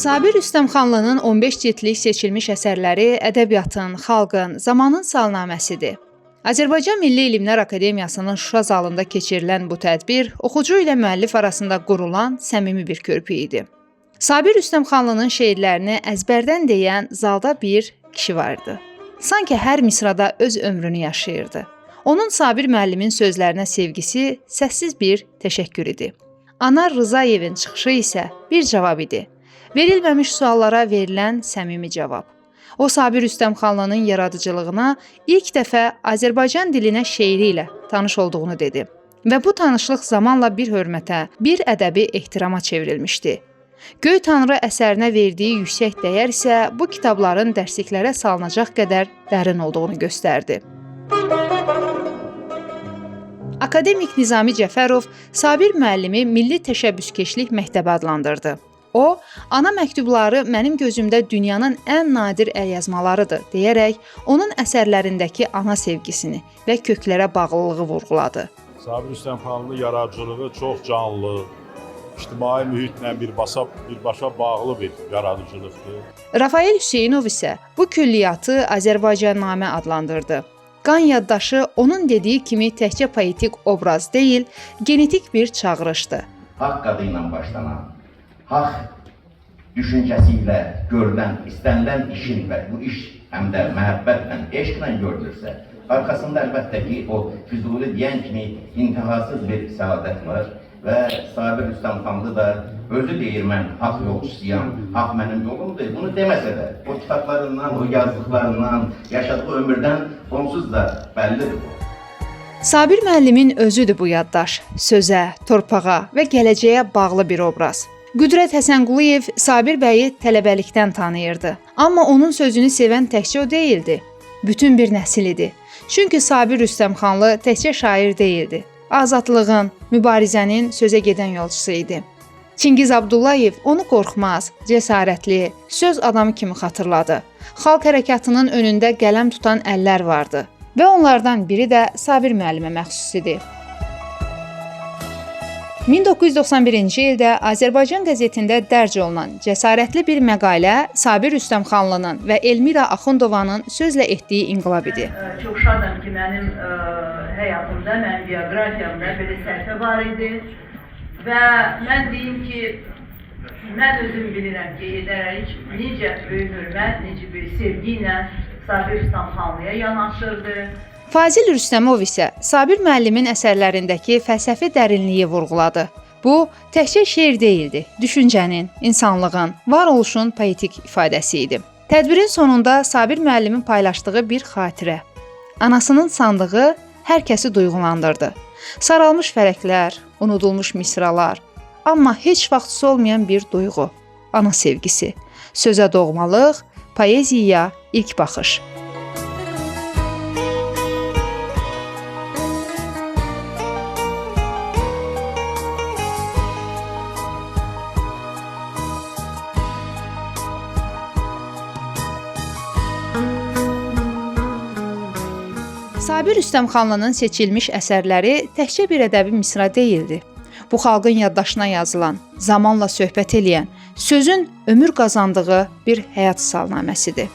Sabir Rüstəmxanlının 15 cildlik seçilmiş əsərləri ədəbiyyatın, xalqın, zamanın salnaməsidir. Azərbaycan Milli Elmlər Akademiyasının Şuşa zalında keçirilən bu tədbir oxucu ilə müəllif arasında qurulan səmimi bir körpü idi. Sabir Rüstəmxanlının şeirlərini əzbərdən deyən zalda bir kişi vardı. Sanki hər misrada öz ömrünü yaşayırdı. Onun Sabir müəllimin sözlərinə sevgisi səssiz bir təşəkkür idi. Anar Rızayevin çıxışı isə bir cavab idi. Verilməmiş suallara verilən səmimi cavab. O, Sabir Rüstəmxanlının yaradıcılığına ilk dəfə Azərbaycan dilinə şeiri ilə tanış olduğunu dedi. Və bu tanışlıq zamanla bir hörmətə, bir ədəbi ehtirama çevrilmişdi. Göy Tanrı əsərinə verdiyi yüksək dəyər isə bu kitabların dərsliklərə salınacaq qədər dərin olduğunu göstərdi. Akademik Nizami Cəfərov Sabir müəllimi milli təşəbbüskeşlik məktəbi adlandırdı. O, ana məktubları mənim gözümdə dünyanın ən nadir əlyazmalarıdır deyərək onun əsərlərindəki ana sevgisini və köklərə bağlılığı vurğuladı. Sabir Rüstəmxanlının yaradıcılığı çox canlı, ictimai mühitlə birbaşa bağlı bir yaradıcılıqdır. Rafael Hüseynov isə bu külliyyatı Azərbaycannamə adlandırdı. Qan yaddaşı onun dediyi kimi təkcə poetik obraz deyil, genetik bir çağırışdır. Haqq adı ilə başlanan, haqq düşüncəsi ilə görülən, istənilən işin və bu iş həm də məhəbbətlə, eşqlə görülürsə, arxasında əlbəttə ki, o Füzuli deyən kimi intihasız bir səadət var və Sabir Rüstəmxanlı da özü deyir, mən haqq yolçusuyam, haqq mənim yolumdur. Bunu deməsə də, o kitablarından, o yazdıqlarından, yaşadığı ömürdən onsuz da bəllidir bu. Sabir müəllimin özüdür bu yaddaş, sözə, torpağa və gələcəyə bağlı bir obraz. Qüdrət Həsənquliyev Sabir bəyi tələbəlikdən tanıyırdı. Amma onun sözünü sevən təkcə o deyildi, bütün bir nəsil idi. Çünki Sabir Rüstəmxanlı təkcə şair deyildi, azadlığın, mübarizənin sözə gedən yolçusu idi. Çingiz Abdullayev onu qorxmaz, cəsarətli, söz adamı kimi xatırladı. Xalq hərəkatının önündə qələm tutan əllər vardı və onlardan biri də Sabir müəllimə məxsus idi. 1991-ci ildə Azərbaycan qəzetində dərc olunan cəsarətli bir məqalə Sabir Rüstəmxanlının və Elmira Axundovanın sözlə etdiyi inqilab idi. Çox şadam ki, mənim həyatımda, mənim bioqrafiyamda belə səhifə var idi və mən deyim ki, mən özüm bilirəm ki, edərək necə böyük hörmət, necə böyük sevgi ilə Sabir Rüstəmxanlıya yanaşırdı. Fazil Rüstəmov isə Sabir müəllimin əsərlərindəki fəlsəfi dərinliyi vurğuladı. Bu, təkcə şeir deyildi, düşüncənin, insanlığın, varoluşun poetik ifadəsi idi. Tədbirin sonunda Sabir müəllimin paylaşdığı bir xatirə. Anasının sandığı hər kəsi duyğulandırdı. Saralmış fərəklər, unudulmuş misralar, amma heç vaxt solmayan bir duyğu, ana sevgisi, sözə doğmalıq, poeziyaya ilk baxış. Sabir Rüstəmxanlının seçilmiş əsərləri təkcə bir ədəbi misra deyildi. Bu xalqın yaddaşına yazılan, zamanla söhbət eləyən, sözün ömür qazandığı bir həyat salnaməsidir.